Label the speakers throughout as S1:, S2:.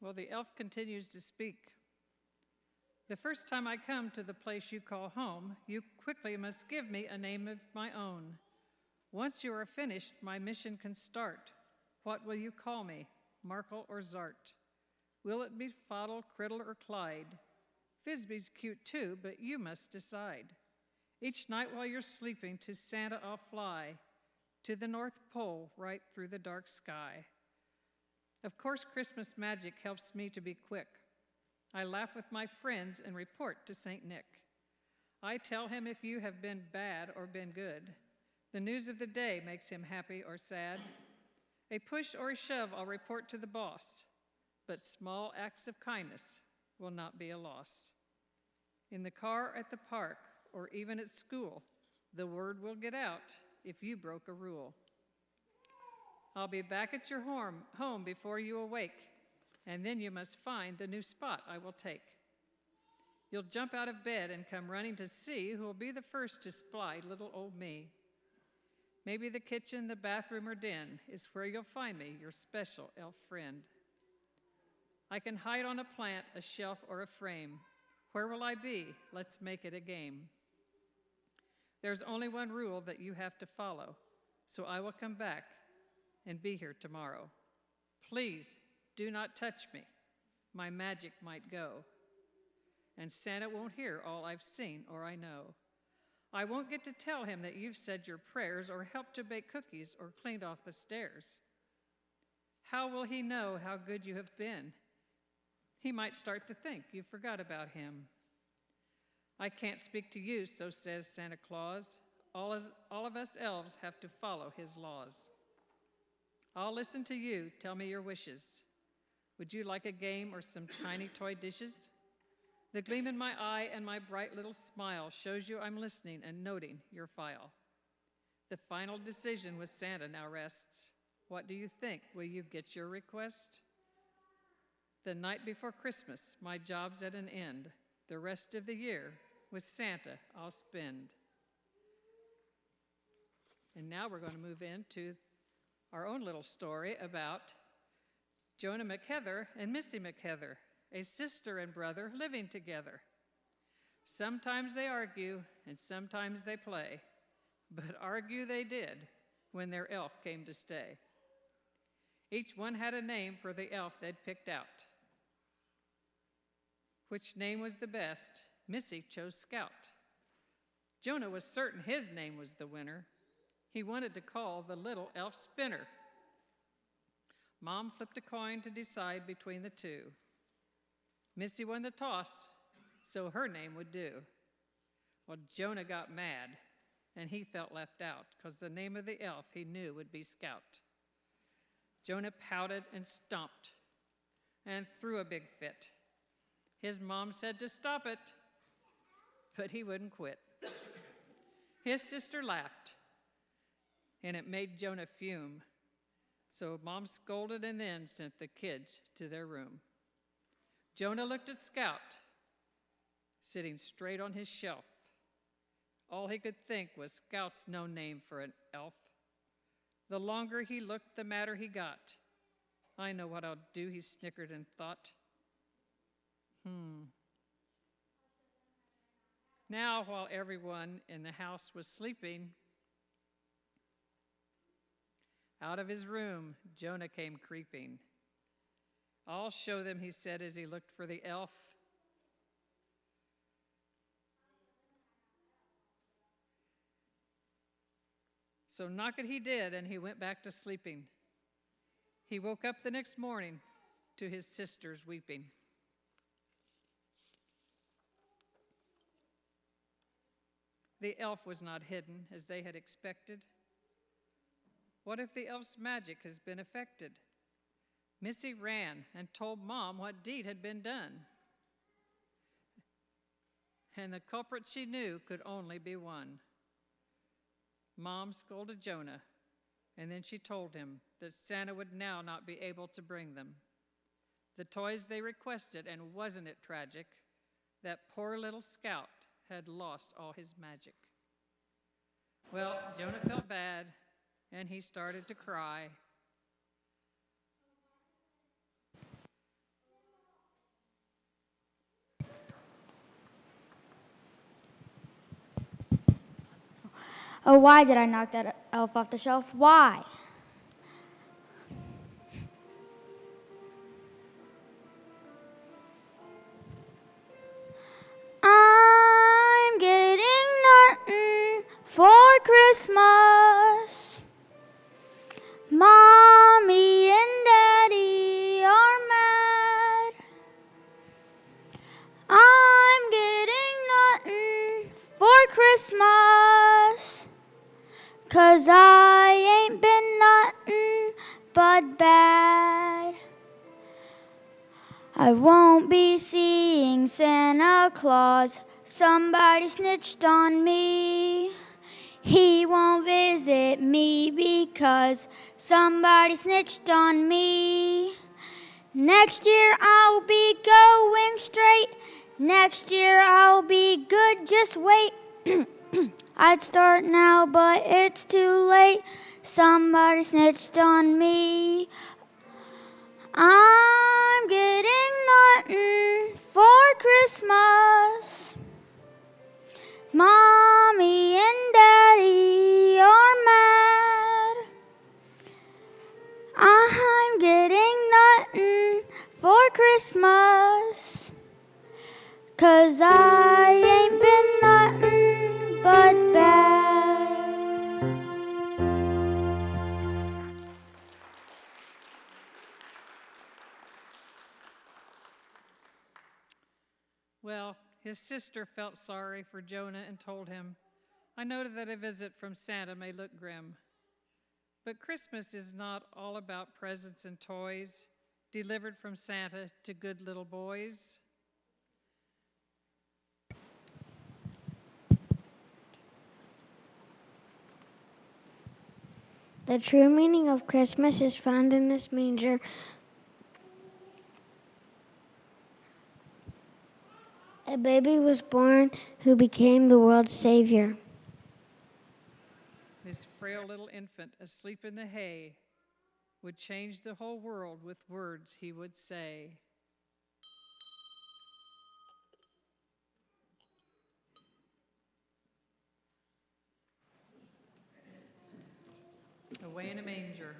S1: Well, the elf continues to speak. The first time I come to the place you call home, you quickly must give me a name of my own. Once you are finished, my mission can start. What will you call me, Markle or Zart? Will it be Foddle, Criddle, or Clyde? Fizby's cute too, but you must decide. Each night while you're sleeping, to Santa I'll fly, to the North Pole, right through the dark sky. Of course, Christmas magic helps me to be quick. I laugh with my friends and report to St. Nick. I tell him if you have been bad or been good. The news of the day makes him happy or sad. A push or a shove I'll report to the boss, but small acts of kindness will not be a loss. In the car, at the park, or even at school, the word will get out if you broke a rule. I'll be back at your home before you awake, and then you must find the new spot I will take. You'll jump out of bed and come running to see who will be the first to spy little old me. Maybe the kitchen, the bathroom, or den is where you'll find me, your special elf friend. I can hide on a plant, a shelf, or a frame. Where will I be? Let's make it a game. There's only one rule that you have to follow, so I will come back and be here tomorrow. Please do not touch me. My magic might go, and Santa won't hear all I've seen or I know. I won't get to tell him that you've said your prayers or helped to bake cookies or cleaned off the stairs. How will he know how good you have been? He might start to think you forgot about him. I can't speak to you, so says Santa Claus. All of us elves have to follow his laws. I'll listen to you. Tell me your wishes. Would you like a game or some tiny toy dishes? The gleam in my eye and my bright little smile shows you I'm listening and noting your file. The final decision with Santa now rests. What do you think? Will you get your request? The night before Christmas, my job's at an end. The rest of the year with Santa I'll spend. And now we're going to move into our own little story about Jonah McHeather and Missy McHeather, a sister and brother living together. Sometimes they argue and sometimes they play, but argue they did when their elf came to stay. Each one had a name for the elf they'd picked out. Which name was the best? Missy chose Scout. Jonah was certain his name was the winner. He wanted to call the little elf Spinner. Mom flipped a coin to decide between the two. Missy won the toss, so her name would do. Well, Jonah got mad, and he felt left out because the name of the elf he knew would be Scout. Jonah pouted and stomped and threw a big fit. His mom said to stop it, but he wouldn't quit. His sister laughed, and it made Jonah fume. So Mom scolded and then sent the kids to their room. Jonah looked at Scout, sitting straight on his shelf. All he could think was Scout's no name for an elf. The longer he looked, the madder he got. I know what I'll do, he snickered and thought. Now, while everyone in the house was sleeping, out of his room, Jonah came creeping. I'll show them, he said as he looked for the elf. So knock it he did, and he went back to sleeping. He woke up the next morning to his sisters weeping. The elf was not hidden as they had expected. What if the elf's magic has been affected? Missy ran and told Mom what deed had been done. And the culprit she knew could only be one. Mom scolded Jonah, and then she told him that Santa would now not be able to bring them the toys they requested, and wasn't it tragic? That poor little Scout had lost all his magic. Well, Jonah felt bad, and he started to cry.
S2: Oh, why did I knock that elf off the shelf? Why? I'm getting nothing for Christmas. Mommy and Daddy are mad. I'm getting nothing for Christmas, 'cause I ain't been nothing but bad. I won't be seeing Santa Claus. Somebody snitched on me. He won't visit me because somebody snitched on me. Next year I'll be going straight. Next year I'll be good, just wait. I'd start now, but it's too late. Somebody snitched on me. I'm getting nothing for Christmas. Mommy and Daddy are mad. I'm getting nothing for Christmas, 'cause I ain't been nothing but bad.
S1: Well, his sister felt sorry for Jonah and told him, I know that a visit from Santa may look grim, but Christmas is not all about presents and toys delivered from Santa to good little boys.
S3: The true meaning of Christmas is found in this manger. A baby was born who became the world's Savior.
S1: This frail little infant asleep in the hay would change the whole world with words he would say. Away in a manger.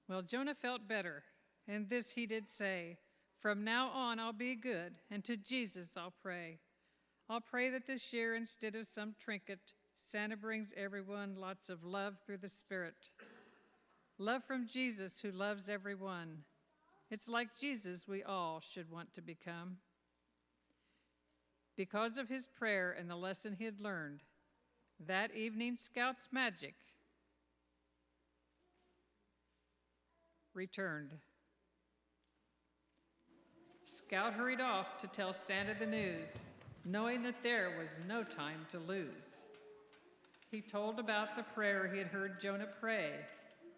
S1: Well, Jonah felt better, and this he did say, from now on I'll be good, and to Jesus I'll pray. I'll pray that this year, instead of some trinket, Santa brings everyone lots of love through the Spirit. Love from Jesus who loves everyone. It's like Jesus we all should want to become. Because of his prayer and the lesson he had learned, that evening Scout's magic returned. Scout hurried off to tell Santa the news, knowing that there was no time to lose. He told about the prayer he had heard Jonah pray,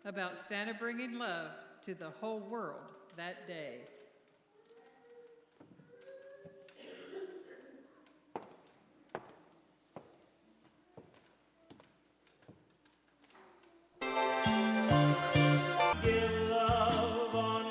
S1: about Santa bringing love to the whole world that day.
S4: Give love on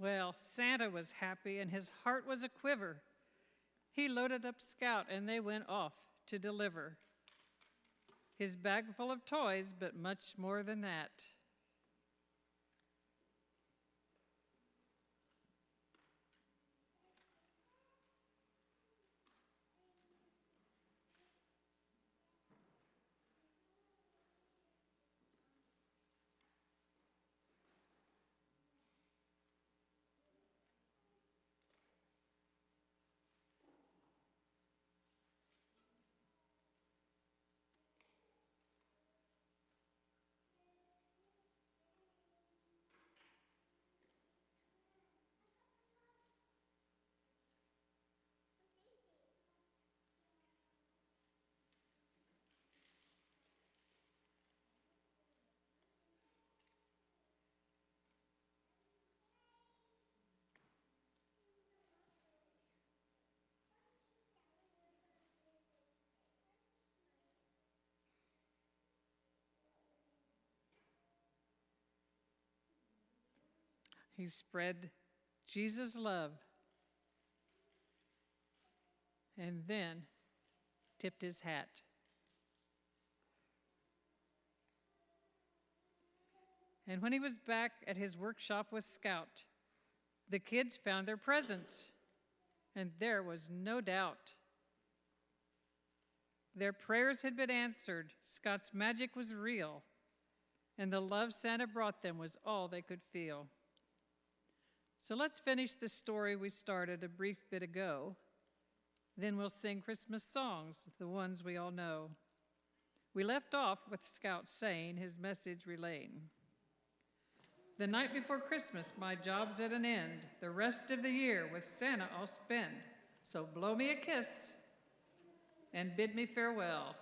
S1: Well, Santa was happy and his heart was a quiver. He loaded up Scout and they went off to deliver his bag full of toys, but much more than that. He spread Jesus' love and then tipped his hat. And when he was back at his workshop with Scout, the kids found their presents, and there was no doubt. Their prayers had been answered, Scout's magic was real, and the love Santa brought them was all they could feel. So let's finish the story we started a brief bit ago. Then we'll sing Christmas songs, the ones we all know. We left off with Scout saying, his message relaying. The night before Christmas, my job's at an end. The rest of the year with Santa I'll spend. So blow me a kiss and bid me farewell.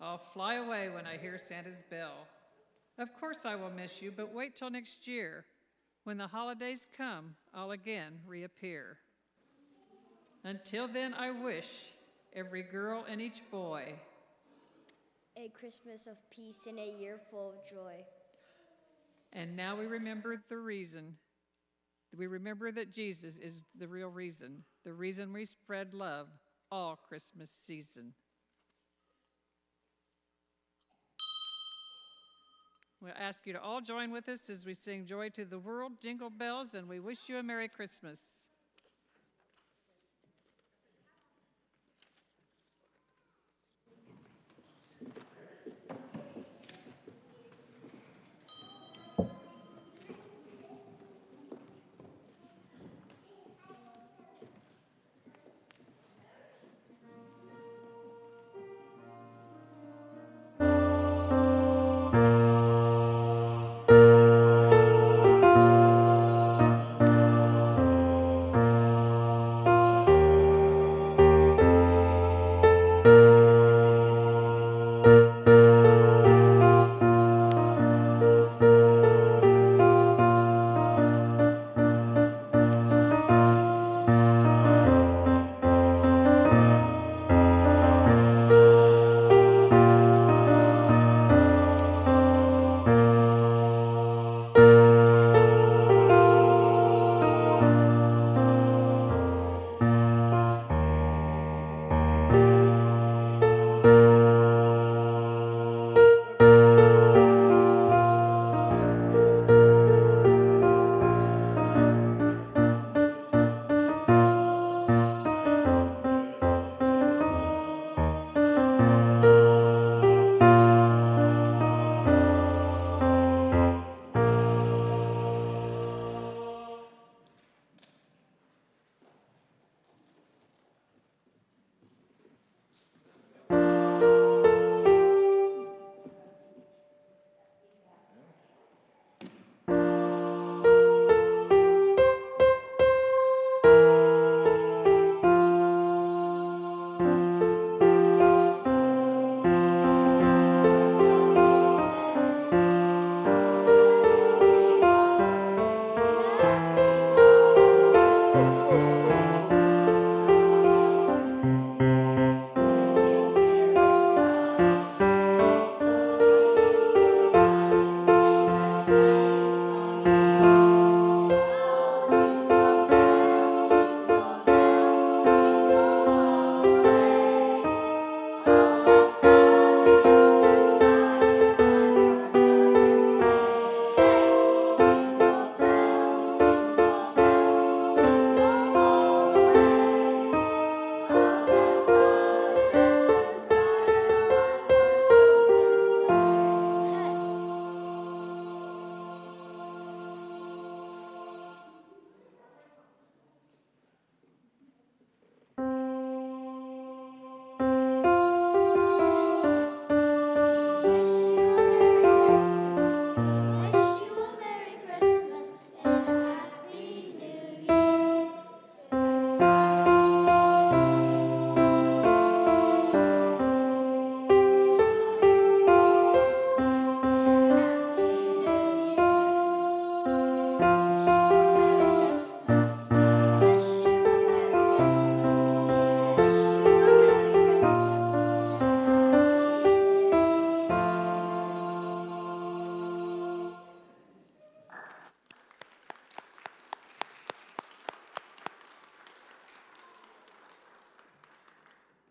S1: I'll fly away when I hear Santa's bell. Of course I will miss you, but wait till next year. When the holidays come, I'll again reappear. Until then, I wish every girl and each boy
S4: a Christmas of peace and a year full of joy.
S1: And now we remember the reason. We remember that Jesus is the real reason, the reason we spread love all Christmas season. We'll ask you to all join with us as we sing Joy to the World, Jingle Bells, and we wish you a Merry Christmas.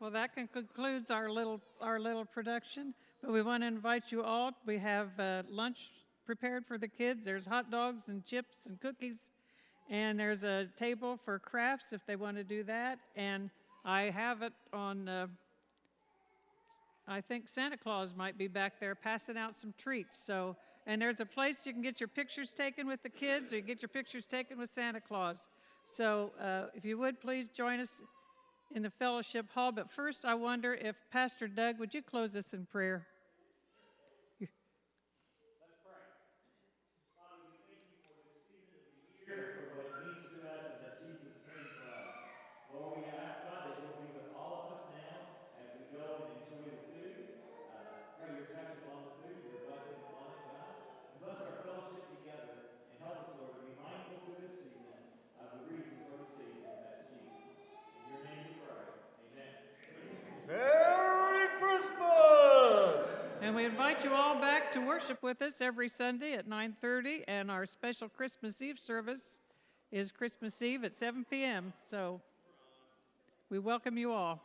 S1: Well, that concludes our little production. But we want to invite you all. We have lunch prepared for the kids. There's hot dogs and chips and cookies, and there's a table for crafts if they want to do that. And I have it on. I think Santa Claus might be back there passing out some treats. So, and there's a place you can get your pictures taken with the kids, or you get your pictures taken with Santa Claus. So, if you would please join us in the fellowship hall. But first, I wonder if Pastor Doug, would you close us in prayer?
S5: Let's pray. Father, we thank you for this season to be here, for what it means to us, and that Jesus came for us. Lord, we ask, God, that you'll be with all of us now as we go and enjoy the food. Pray your touch upon the food, your blessing upon it, God. And bless our fellowship together, and help us, Lord, to be mindful through this season of the reason for the season. That's Jesus. In your name we pray. Amen.
S6: Merry Christmas!
S1: And we invite you all back to worship with us every Sunday at 9:30, and our special Christmas Eve service is Christmas Eve at 7 p.m. So we welcome you all.